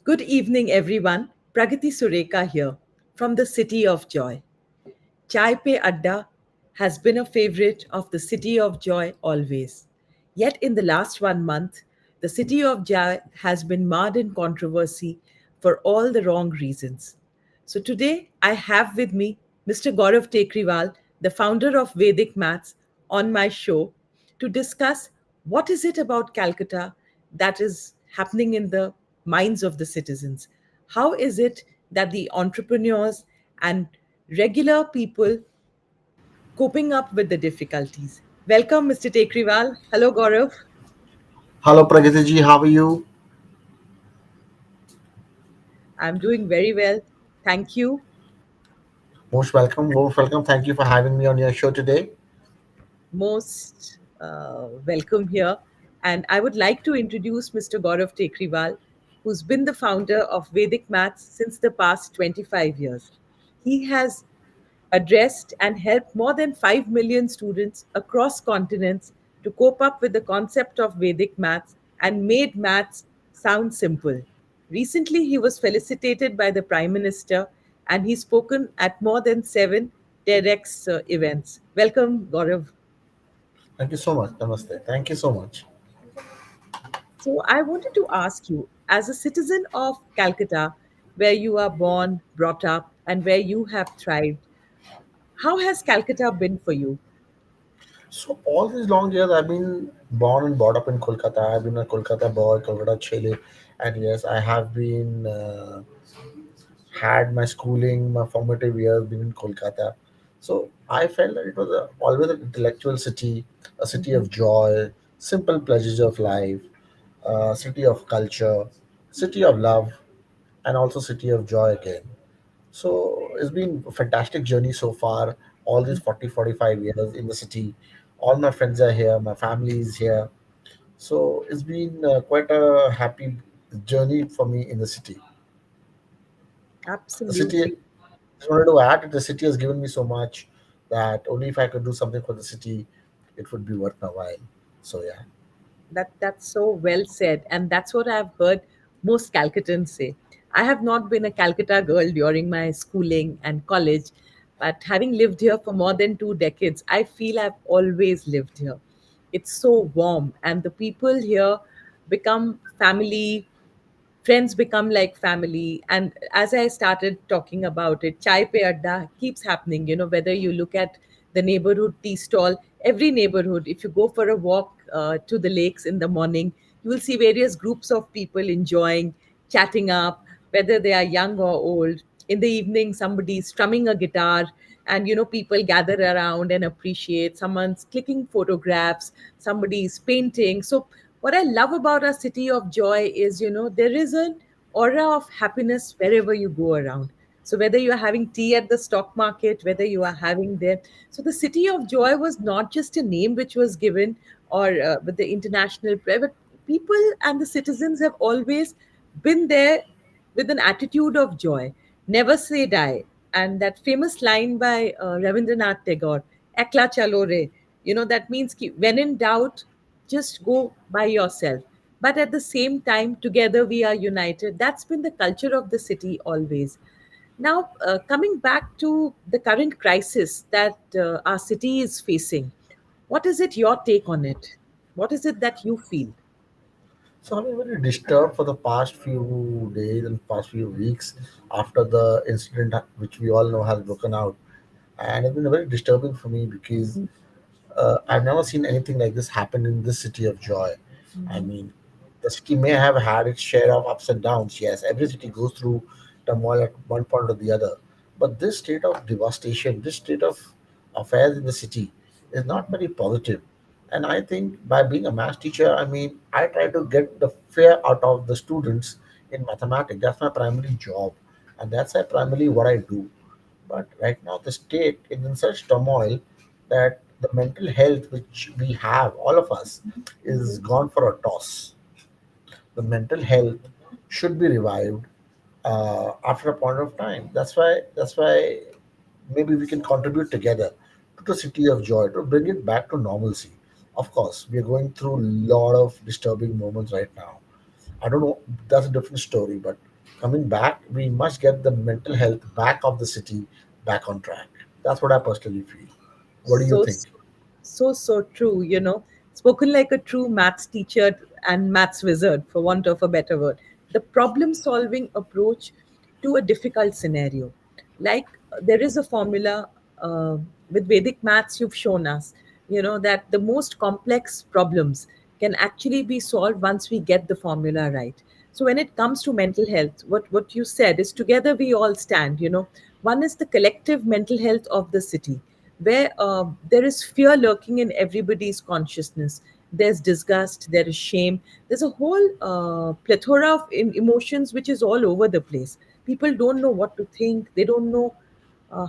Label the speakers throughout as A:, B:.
A: Good evening, everyone. Pragati Sureka here from the City of Joy. Chai Pe Adda has been a favorite of the City of Joy always. Yet, in the last 1 month, the City of Joy has been marred in controversy for all the wrong reasons. So, today I have with me Mr. Gaurav Tekriwal, the founder of Vedic Maths, on my show to discuss what is it about Calcutta that is happening in the minds of the citizens. How is it that the entrepreneurs and regular people coping up with the difficulties? Welcome, Mr. Tekriwal. Hello, Gaurav.
B: Hello Pragati ji, how are you?
A: I'm doing very well. Thank you.
B: Most welcome, most welcome. Thank you for having me on your show today.
A: Most welcome here. And I would like to introduce Mr. Gaurav Tekriwal, who's been the founder of Vedic Maths since the past 25 years. He has addressed and helped more than 5 million students across continents to cope up with the concept of Vedic maths and made maths sound simple. Recently, he was felicitated by the Prime Minister and he's spoken at more than 7 TEDx events. Welcome, Gaurav.
B: Thank you so much. Namaste. Thank you so much.
A: So, I wanted to ask you, as a citizen of Calcutta, where you are born, brought up, and where you have thrived, how has Calcutta been for you?
B: So all these long years, I've been born and brought up in Kolkata. I've been a Kolkata boy, Kolkata chile, and yes, I have been had my schooling, my formative years been in Kolkata. So I felt that it was always an intellectual city, a city
A: Mhm.
B: of joy, simple pleasures of life, a city of culture, city of love, and also city of joy again. So it's been a fantastic journey so far. All these 40, 45 years in the city. All my friends are here. My family is here. So it's been quite a happy journey for me in the city. The city,
A: Absolutely.
B: just wanted to add that the city has given me so much that only if I could do something for the city, it would be worth my while. So yeah.
A: That's so well said, and that's what I've heard most Calcuttans say. I have not been a Calcutta girl during my schooling and college, but having lived here for more than 2 decades, I feel I've always lived here. It's so warm, and the people here become family, friends become like family. And as I started talking about it, chai pe adda keeps happening, whether you look at the neighborhood tea stall, every neighborhood, if you go for a walk to the lakes in the morning, you will see various groups of people enjoying, chatting up, whether they are young or old. In the evening, somebody's strumming a guitar, and people gather around and appreciate. Someone's clicking photographs, somebody's painting. So what I love about our city of joy is, there is an aura of happiness wherever you go around. So whether you are having tea at the stock market, whether you are having there, so the city of joy was not just a name which was given, or with the international, but people and the citizens have always been there with an attitude of joy. Never say die. And that famous line by Rabindranath Tagore, Ekla chalo re, that means when in doubt, just go by yourself. But at the same time, together we are united. That's been the culture of the city always. Now, coming back to the current crisis that our city is facing, what is it your take on it? What is it that you feel?
B: So I've been very disturbed for the past few days and past few weeks after the incident which we all know has broken out. And it's been very disturbing for me because I've never seen anything like this happen in this city of joy. I
A: Mhm.
B: mean, the city may have had its share of ups and downs. Yes, every city goes through turmoil at one point or the other. But this state of devastation, this state of affairs in the city is not very positive. And I think by being a math teacher, I mean, I try to get the fear out of the students in mathematics. That's my primary job. And that's primarily what I do. But right now, the state is in such turmoil that the mental health which we have, all of us, is gone for a toss. The mental health should be revived after a point of time. That's why maybe we can contribute together to the city of joy to bring it back to normalcy. Of course, we are going through a lot of disturbing moments right now. I don't know. That's a different story, but Coming back, we must get the mental health back of the city back on track. That's what I personally feel. What do you
A: So,
B: think?
A: so true, spoken like a true maths teacher and maths wizard, for want of a better word. The problem solving approach to a difficult scenario. Like there is a formula with Vedic maths, you've shown us, that the most complex problems can actually be solved once we get the formula right. So when it comes to mental health, what you said is together we all stand. One is the collective mental health of the city, where there is fear lurking in everybody's consciousness. There's disgust, there is shame, there's a whole plethora of emotions which is all over the place. People don't know what to think, they don't know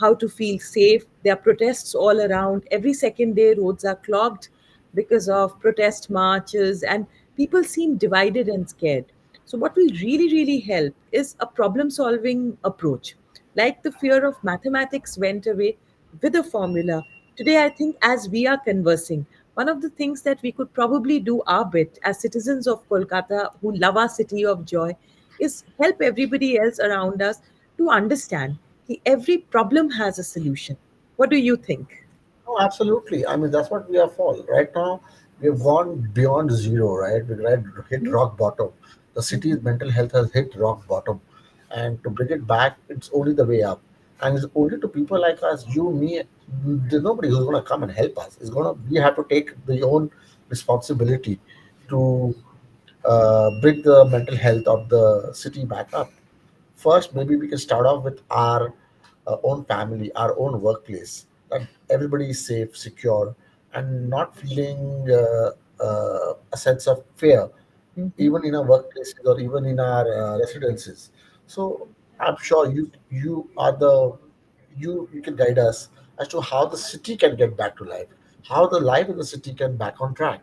A: how to feel safe. There are protests all around. Every second day, roads are clogged because of protest marches, and people seem divided and scared. So, what will really, really help is a problem solving approach. Like the fear of mathematics went away with a formula. Today, I think as we are conversing, one of the things that we could probably do our bit as citizens of Kolkata who love our city of joy is help everybody else around us to understand every problem has a solution. What do you think?
B: Oh, absolutely. I mean, that's what we are for. Right now, we have gone beyond zero, right? Hit rock bottom. The city's mental health has hit rock bottom. And to bring it back, it's only the way up. And it's only to people like us, you, me, there's nobody who's going to come and help us. We have to take the own responsibility to bring the mental health of the city back up. First, maybe we can start off with our own family, our own workplace, that everybody is safe, secure, and not feeling a sense of fear,
A: Mhm.
B: even in our workplaces or even in our residences. So I'm sure you can guide us as to how the city can get back to life, how the life in the city can back on track.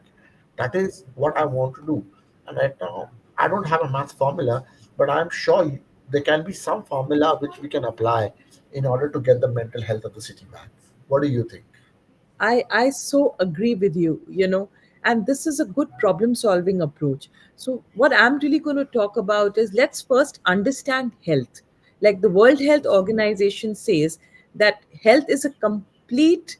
B: That is what I want to do. And right now, I don't have a math formula, but I'm sure there can be some formula which we can apply in order to get the mental health of the city back. What do you think?
A: I so agree with you, and this is a good problem solving approach. So, what I'm really going to talk about is let's first understand health. Like the World Health Organization says that health is a complete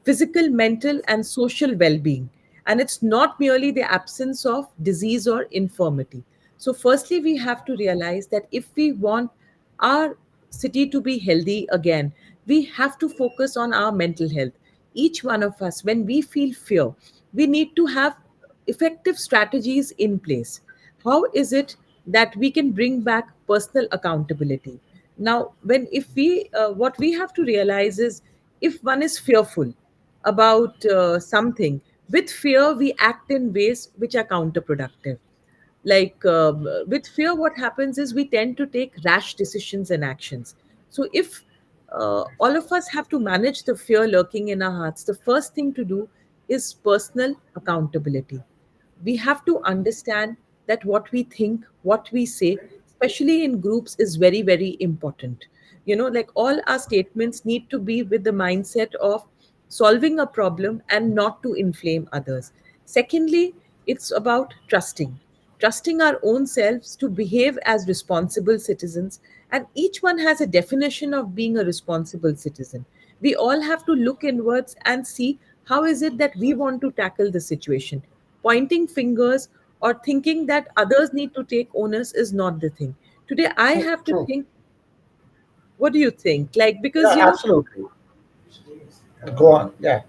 A: physical, mental, and social well being. And it's not merely the absence of disease or infirmity. So, firstly, we have to realize that if we want our city to be healthy again, we have to focus on our mental health. Each one of us, when we feel fear, we need to have effective strategies in place. How is it that we can bring back personal accountability? Now, when if we what we have to realize is if one is fearful about something, with fear we act in ways which are counterproductive. Like with fear, what happens is we tend to take rash decisions and actions. So if all of us have to manage the fear lurking in our hearts, the first thing to do is personal accountability. We have to understand that what we think, what we say, especially in groups, is very, very important. Like all our statements need to be with the mindset of solving a problem and not to inflame others. Secondly, it's about trusting our own selves to behave as responsible citizens. And each one has a definition of being a responsible citizen. We all have to look inwards and see how is it that we want to tackle the situation. Pointing fingers or thinking that others need to take onus is not the thing. Today, I
B: True,
A: have to
B: true.
A: think, what do you think? Like, because,
B: Yeah, absolutely. Go on. Yeah.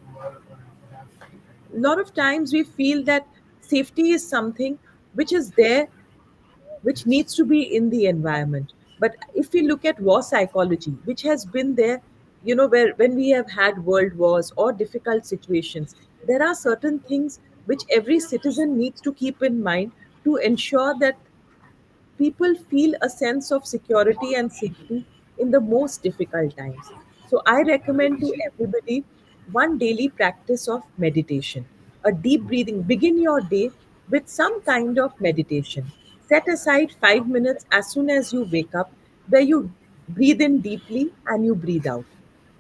A: a lot of times we feel that safety is something which is there, which needs to be in the environment. But if we look at war psychology, which has been there, where when we have had world wars or difficult situations, there are certain things which every citizen needs to keep in mind to ensure that people feel a sense of security and safety in the most difficult times. So, I recommend to everybody one daily practice of meditation, a deep breathing. Begin your day with some kind of meditation. Set aside 5 minutes as soon as you wake up, where you breathe in deeply and you breathe out.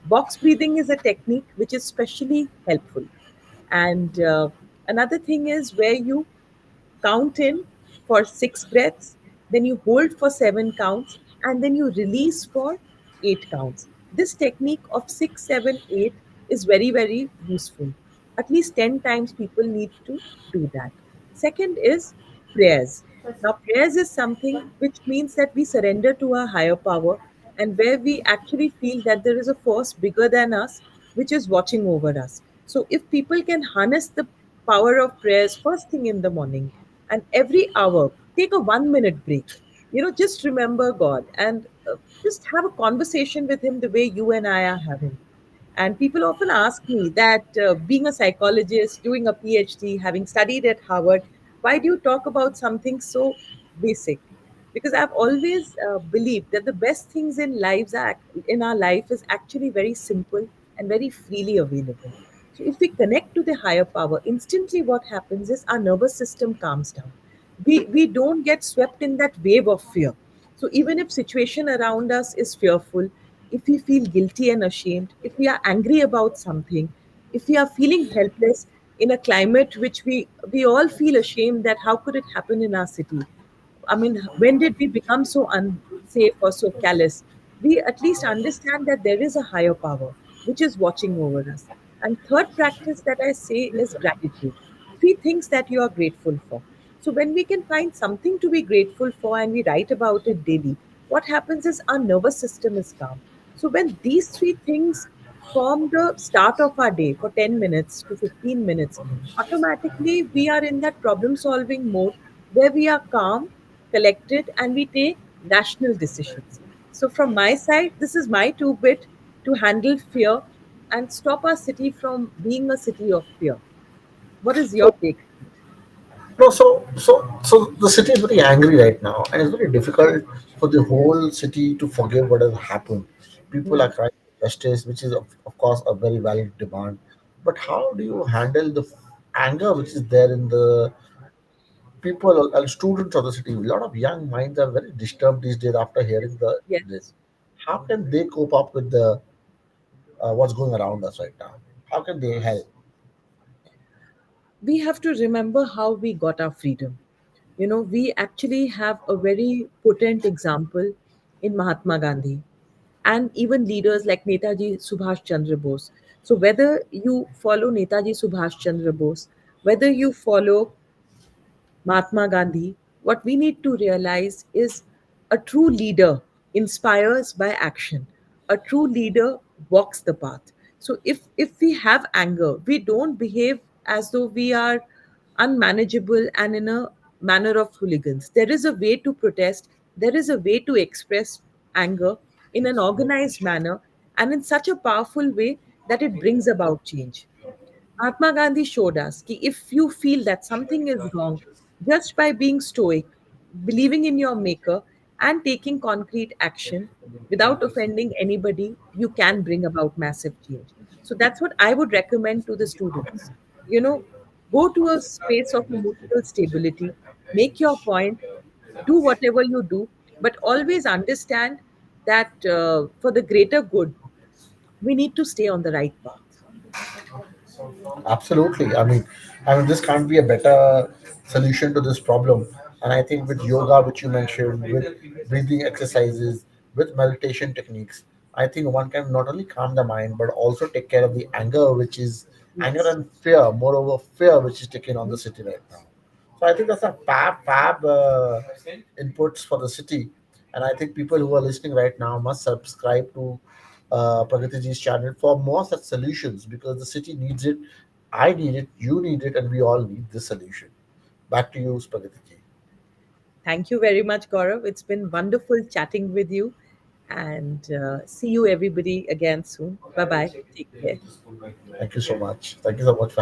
A: Box breathing is a technique which is especially helpful. And another thing is where you count in for 6 breaths, then you hold for 7 counts, and then you release for 8 counts. This technique of 6, 7, 8 is very, very useful. At least 10 times people need to do that. Second is prayers. Now, prayers is something which means that we surrender to our higher power, and where we actually feel that there is a force bigger than us which is watching over us. So, if people can harness the power of prayers first thing in the morning, and every hour take a 1 minute break, just remember God, and just have a conversation with Him the way you and I are having. And people often ask me that, being a psychologist, doing a PhD, having studied at Harvard, why do you talk about something so basic? Because I've always believed that the best things in our life is actually very simple and very freely available. So if we connect to the higher power, instantly what happens is our nervous system calms down. We don't get swept in that wave of fear. So even if situation around us is fearful, if we feel guilty and ashamed, if we are angry about something, if we are feeling helpless in a climate which we all feel ashamed that how could it happen in our city? I mean, when did we become so unsafe or so callous? We at least understand that there is a higher power which is watching over us. And third practice that I say is gratitude. 3 things that you are grateful for. So when we can find something to be grateful for and we write about it daily, what happens is our nervous system is calm. So when these 3 things form the start of our day for 10 minutes to 15 minutes, automatically we are in that problem solving mode where we are calm, collected, and we take rational decisions. So, from my side, this is my 2 bit to handle fear and stop our city from being a city of fear. What is your
B: So
A: take?
B: no, so the city is very angry right now, and it's very difficult for the whole city to forgive what has happened. People are
A: Mhm.
B: crying for justice, which is of course a very valid demand. But how do you handle the anger which is there in the people and students of the city? A lot of young minds are very disturbed these days after hearing the
A: Yes.
B: this. How can they cope up with the what's going around us right now? How can they help?
A: We have to remember how we got our freedom. We actually have a very potent example in Mahatma Gandhi and even leaders like Netaji Subhash Chandra Bose. So, whether you follow Netaji Subhash Chandra Bose, whether you follow Mahatma Gandhi, what we need to realize is a true leader inspires by action. A true leader walks the path. So if we have anger, we don't behave as though we are unmanageable and in a manner of hooligans. There is a way to protest, there is a way to express anger in an organized manner and in such a powerful way that it brings about change. Mahatma Gandhi showed us that if you feel that something is wrong, just by being stoic, believing in your maker, and taking concrete action without offending anybody, you can bring about massive change. So that's what I would recommend to the students. You know, go to a space of emotional stability, make your point, do whatever you do, but always understand that for the greater good, we need to stay on the right path.
B: Absolutely. I mean, this can't be a better solution to this problem. And I think with yoga, which you mentioned, with breathing exercises, with meditation techniques, I think one can not only calm the mind but also take care of the anger, which is anger
A: Yes.
B: and fear. Moreover, fear which is taking on the city right now. So I think that's a fab inputs for the city, and I think people who are listening right now must subscribe to Pragatiji's channel for more such solutions because the city needs it, I need it, you need it, and we all need this solution. Back to you, Pragatiji.
A: Thank you very much, Gaurav. It's been wonderful chatting with you. And see you, everybody, again soon. Bye bye. Take care.
B: Thank you so much. Thank you so much for